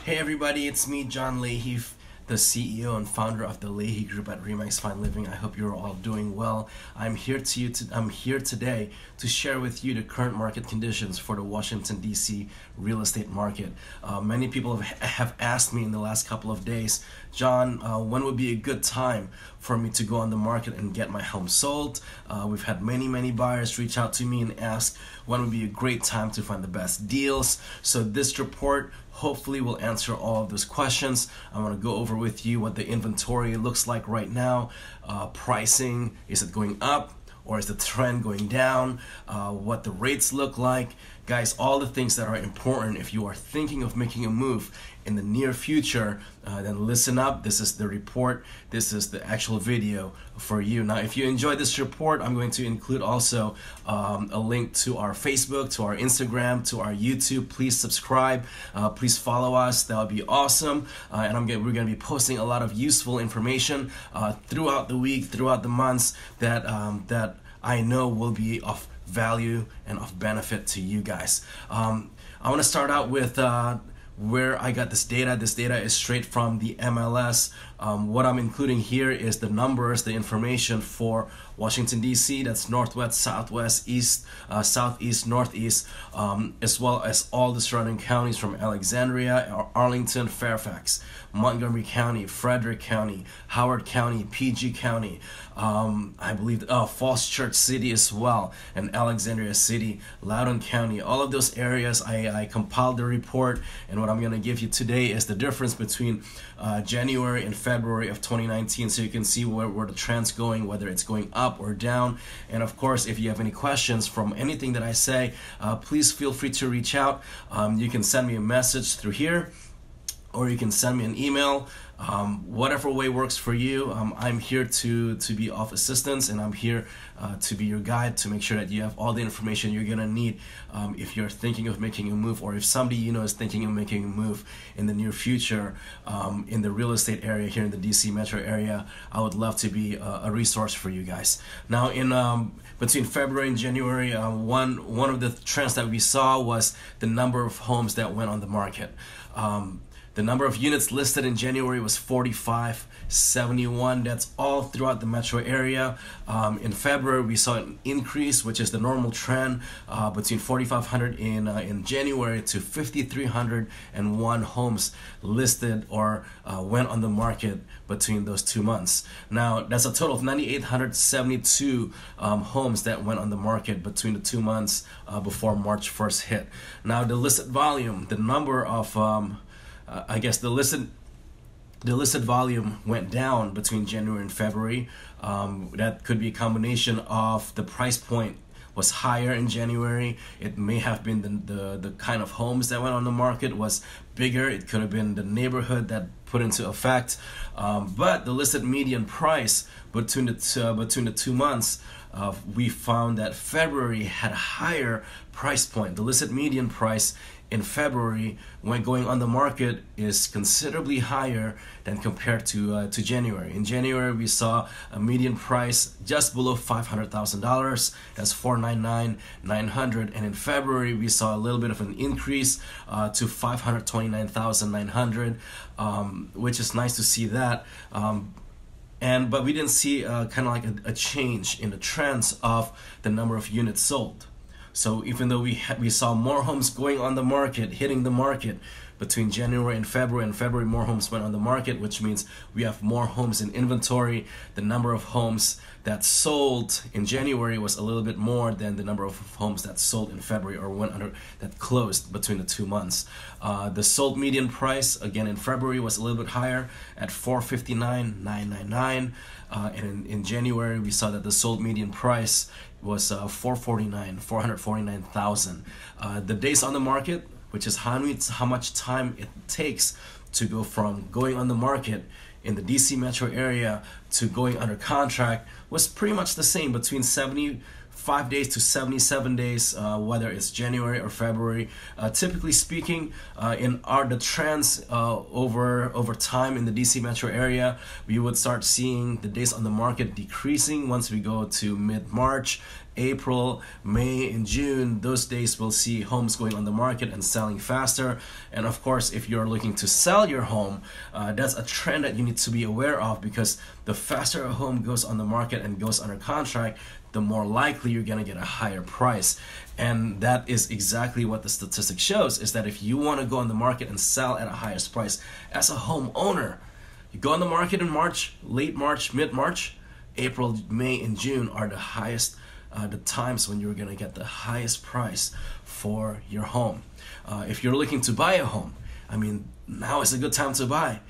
Hey everybody, it's me, Jon Lahey, the CEO and founder of the Lahey Group at Remax Fine Living. I hope you're all doing well. I'm here today to share with you the current market conditions for the Washington D.C. real estate market. Many people have asked me in the last couple of days, John, when would be a good time for me to go on the market and get my home sold? We've had many buyers reach out to me and ask when would be a great time to find the best deals. So this report hopefully will answer all of those questions. I want to go over with you what the inventory looks like right now. Pricing, is it going up or is the trend going down? What the rates look like. Guys, all the things that are important if you are thinking of making a move in the near future, then listen up. This is the report. This is the actual video for you. Now, if you enjoyed this report, I'm going to include also a link to our Facebook, to our Instagram, to our YouTube. Please subscribe. Please follow us. That would be awesome. And we're going to be posting a lot of useful information throughout the week, throughout the months that I know will be of value and of benefit to you guys. I want to start out with where I got this data. This data is straight from the MLS. What I'm including here is the numbers, the information for Washington, D.C. That's northwest, southwest, east, southeast, northeast, as well as all the surrounding counties from Alexandria, Arlington, Fairfax, Montgomery County, Frederick County, Howard County, PG County, I believe Falls Church City as well, and Alexandria City, Loudoun County. All of those areas, I compiled the report, and what I'm going to give you today is the difference between January and February of 2019, so you can see where the trend's going, whether it's going up or down. And of course, if you have any questions from anything that I say, please feel free to reach out. You can send me a message through here, or you can send me an email. Whatever way works for you. I'm here to be of assistance, and I'm here to be your guide to make sure that you have all the information you're gonna need if you're thinking of making a move, or if somebody you know is thinking of making a move in the near future in the real estate area here in the DC metro area. I would love to be a resource for you guys. Now, in between February and January, one of the trends that we saw was the number of homes that went on the market. The number of units listed in January was 4,571. That's all throughout the metro area. In February, we saw an increase, which is the normal trend, between 4,500 in January to 5,301 homes listed or went on the market between those 2 months. Now, that's a total of 9,872 homes that went on the market between the 2 months before March 1st hit. Now, the listed volume, the number of I guess the listed volume went down between January and February. That could be a combination of the price point was higher in January. It may have been the kind of homes that went on the market was bigger. It could have been the neighborhood that put into effect. But the listed median price between the 2 months, we found that February had a higher price point. The listed median price in February, when going on the market, is considerably higher than compared to January. In January, we saw a median price just below $500,000. That's $499,900, and in February, we saw a little bit of an increase to $529,900, which is nice to see that. But we didn't see kind of like a change in the trends of the number of units sold. So even though we saw more homes going on the market, hitting the market between January and February more homes went on the market, which means we have more homes in inventory. The number of homes that sold in January was a little bit more than the number of homes that sold in February or that closed between the 2 months. The sold median price, again in February, was a little bit higher at $459,999. And in January, we saw that the sold median price was $449,000. The days on the market, which is how much time it takes to go from going on the market in the DC metro area to going under contract, was pretty much the same, between 75 days to 77 days, whether it's January or February. Typically speaking, in the trends over time in the DC metro area, we would start seeing the days on the market decreasing once we go to mid-March, April, May, and June, those days we'll see homes going on the market and selling faster. And of course, if you're looking to sell your home, that's a trend that you need to be aware of, because the faster a home goes on the market and goes under contract, the more likely you're going to get a higher price. And that is exactly what the statistic shows, is that if you want to go on the market and sell at a highest price as a homeowner, you go on the market in March, late March, mid-March, April, May, and June are the highest, the times when you're going to get the highest price for your home. If you're looking to buy a home, I mean, now is a good time to buy.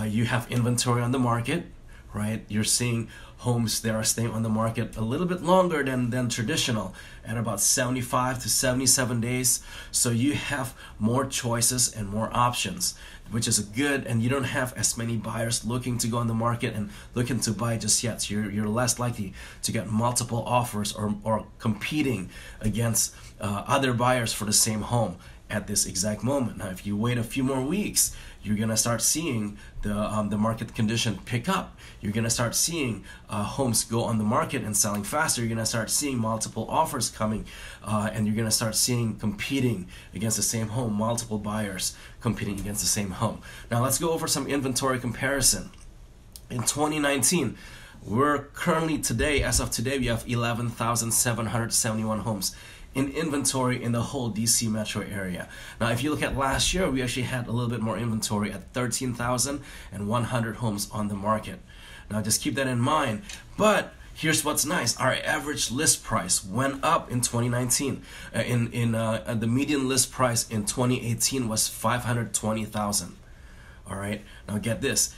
You have inventory on the market, right? You're seeing homes that are staying on the market a little bit longer than traditional, at about 75 to 77 days. So you have more choices and more options, which is good, and you don't have as many buyers looking to go on the market and looking to buy just yet. So you're less likely to get multiple offers or competing against other buyers for the same home at this exact moment. Now, if you wait a few more weeks, you're gonna start seeing the market condition pick up. You're gonna start seeing homes go on the market and selling faster. You're gonna start seeing multiple offers coming, and you're gonna start seeing competing against the same home, multiple buyers competing against the same home. Now let's go over some inventory comparison. In 2019, we're currently today, as of today, we have 11,771 homes in inventory in the whole DC metro area. Now, if you look at last year, we actually had a little bit more inventory at 13,100 homes on the market. Now, just keep that in mind. But here's what's nice: our average list price went up in 2019. The median list price in 2018 was $520,000. All right. Now, get this.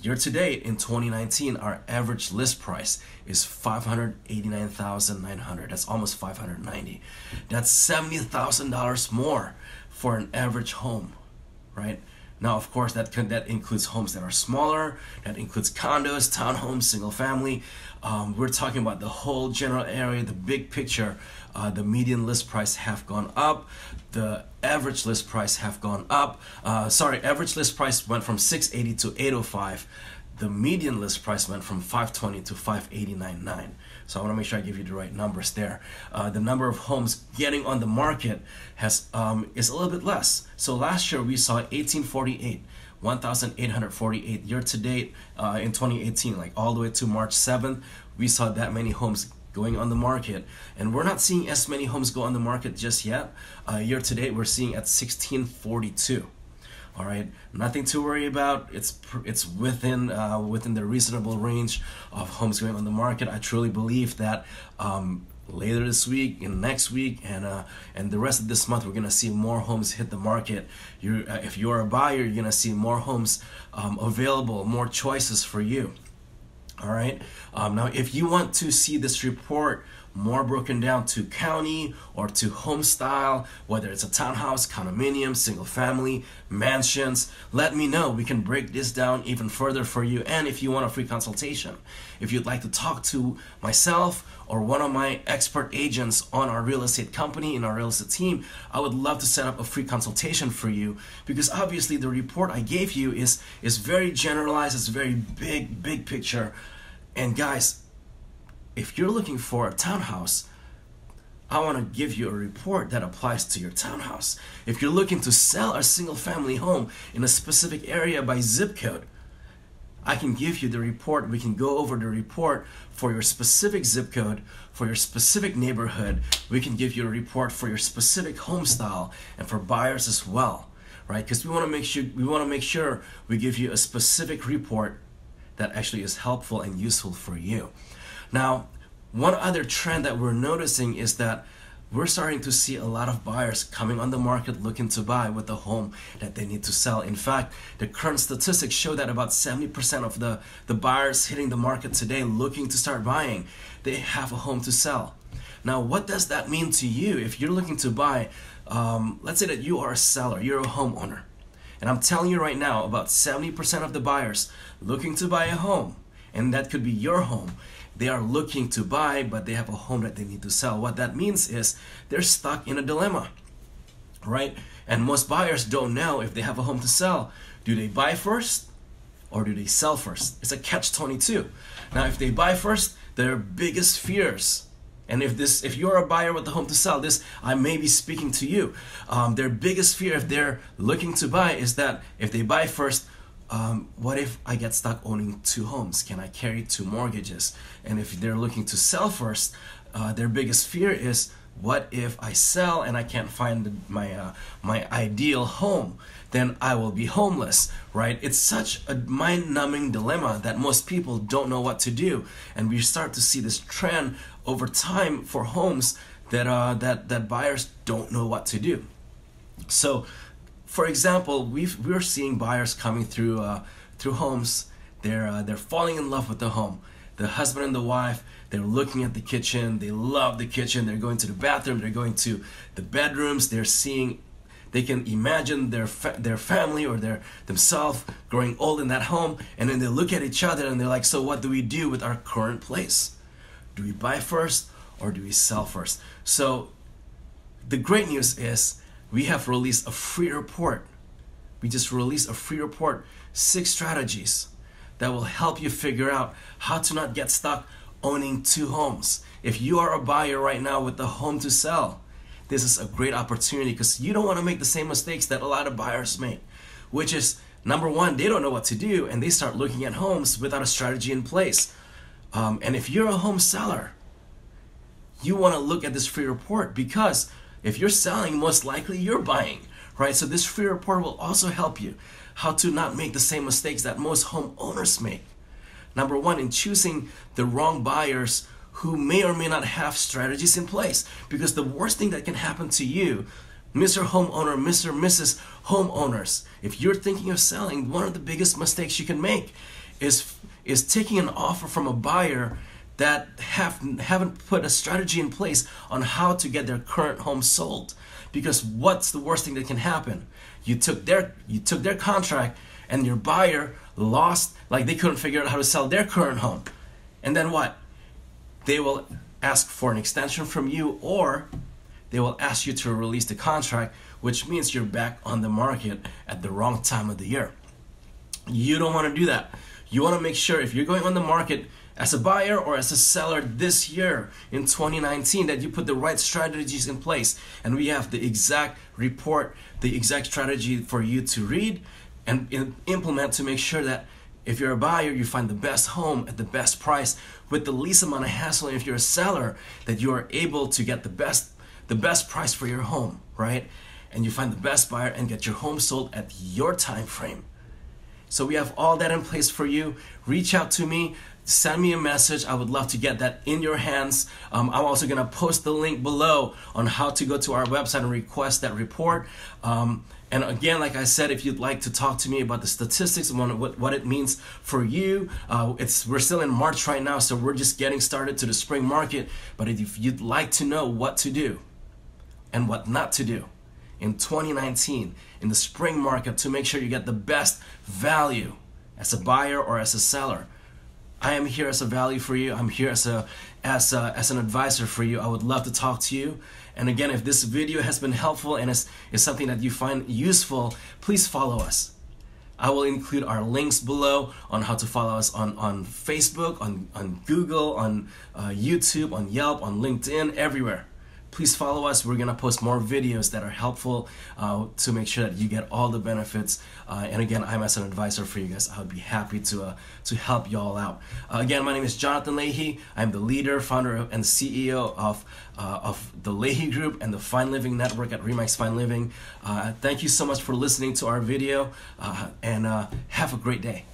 Year to date in 2019, our average list price is $589,900. That's almost $590,000. That's $70,000 more for an average home, right? Now, of course, that includes homes that are smaller. That includes condos, townhomes, single family. We're talking about the whole general area, the big picture. The median list price have gone up. The average list price have gone up. Average list price went from $680 to $805. The median list price went from $520 to $589.9. So I want to make sure I give you the right numbers there. The number of homes getting on the market is a little bit less. So last year we saw 1,848 year to date in 2018, like all the way to March 7th. We saw that many homes going on the market, and we're not seeing as many homes go on the market just yet. Year to date, we're seeing at 1,642. All right, nothing to worry about. It's within the reasonable range of homes going on the market. I truly believe that later this week and next week and the rest of this month, we're gonna see more homes hit the market. If you're a buyer, you're gonna see more homes available, more choices for you. All right. Now, if you want to see this report more broken down to county or to home style, whether it's a townhouse, condominium, single family, mansions, let me know. We can break this down even further for you. And if you want a free consultation, if you'd like to talk to myself or one of my expert agents on our real estate company, in our real estate team, I would love to set up a free consultation for you, because obviously the report I gave you is very generalized. It's very big picture. And guys, if you're looking for a townhouse, I want to give you a report that applies to your townhouse. If you're looking to sell a single family home in a specific area by zip code, I can give you the report. We can go over the report for your specific zip code, for your specific neighborhood. We can give you a report for your specific home style and for buyers as well, right? Because we want to make sure we give you a specific report that actually is helpful and useful for you. Now, one other trend that we're noticing is that we're starting to see a lot of buyers coming on the market looking to buy with the home that they need to sell. In fact, the current statistics show that about 70% of the buyers hitting the market today looking to start buying, they have a home to sell. Now, what does that mean to you? If you're looking to buy, let's say that you are a seller, you're a homeowner. And I'm telling you right now, about 70% of the buyers looking to buy a home, and that could be your home, they are looking to buy, but they have a home that they need to sell. What that means is they're stuck in a dilemma, right? And most buyers don't know if they have a home to sell. Do they buy first or do they sell first? It's a catch-22. Now, if they buy first, their biggest fears And if you're a buyer with a home to sell, I may be speaking to you. Their biggest fear if they're looking to buy is that if they buy first, what if I get stuck owning 2 homes? Can I carry 2 mortgages? And if they're looking to sell first, their biggest fear is, what if I sell and I can't find my ideal home? Then I will be homeless, right? It's such a mind-numbing dilemma that most people don't know what to do, and we start to see this trend over time for homes that buyers don't know what to do. So, for example, we're seeing buyers coming through homes. They're falling in love with the home. The husband and the wife, they're looking at the kitchen. They love the kitchen. They're going to the bathroom. They're going to the bedrooms. They can imagine their family or themselves growing old in that home, and then they look at each other and they're like, so what do we do with our current place? Do we buy first or do we sell first? So the great news is we have released a free report. We just released a free report, 6 strategies that will help you figure out how to not get stuck owning 2 homes. If you are a buyer right now with a home to sell, this is a great opportunity, because you don't want to make the same mistakes that a lot of buyers make, which is, number one, they don't know what to do and they start looking at homes without a strategy in place. And if you're a home seller, you want to look at this free report, because if you're selling, most likely you're buying, right? So this free report will also help you how to not make the same mistakes that most homeowners make. Number one, in choosing the wrong buyers who may or may not have strategies in place. Because the worst thing that can happen to you, Mr. Homeowner, Mr. Mrs. Homeowners, if you're thinking of selling, one of the biggest mistakes you can make is taking an offer from a buyer that haven't put a strategy in place on how to get their current home sold. Because what's the worst thing that can happen? You took their contract and your buyer lost, like they couldn't figure out how to sell their current home. And then what? They will ask for an extension from you, or they will ask you to release the contract, which means you're back on the market at the wrong time of the year. You don't want to do that. You want to make sure if you're going on the market as a buyer or as a seller this year in 2019 that you put the right strategies in place. And we have the exact report, the exact strategy for you to read and implement to make sure that if you're a buyer, you find the best home at the best price with the least amount of hassle. And if you're a seller, that you are able to get the best price for your home, right? And you find the best buyer and get your home sold at your time frame. So we have all that in place for you. Reach out to me. Send me a message. I would love to get that in your hands. I'm also going to post the link below on how to go to our website and request that report. And again, like I said, if you'd like to talk to me about the statistics and what it means for you, we're still in March right now, so we're just getting started to the spring market. But if you'd like to know what to do and what not to do in 2019 in the spring market to make sure you get the best value as a buyer or as a seller, I am here as a value for you. I'm here as an advisor for you. I would love to talk to you. And again, if this video has been helpful and is something that you find useful, please follow us. I will include our links below on how to follow us on Facebook, on Google, on YouTube, on Yelp, on LinkedIn, everywhere. Please follow us. We're going to post more videos that are helpful to make sure that you get all the benefits. And again, I'm as an advisor for you guys. I would be happy to help you all out. Again, my name is Jonathan Lahey. I'm the leader, founder, and CEO of the Lahey Group and the Fine Living Network at Remax Fine Living. Thank you so much for listening to our video, and have a great day.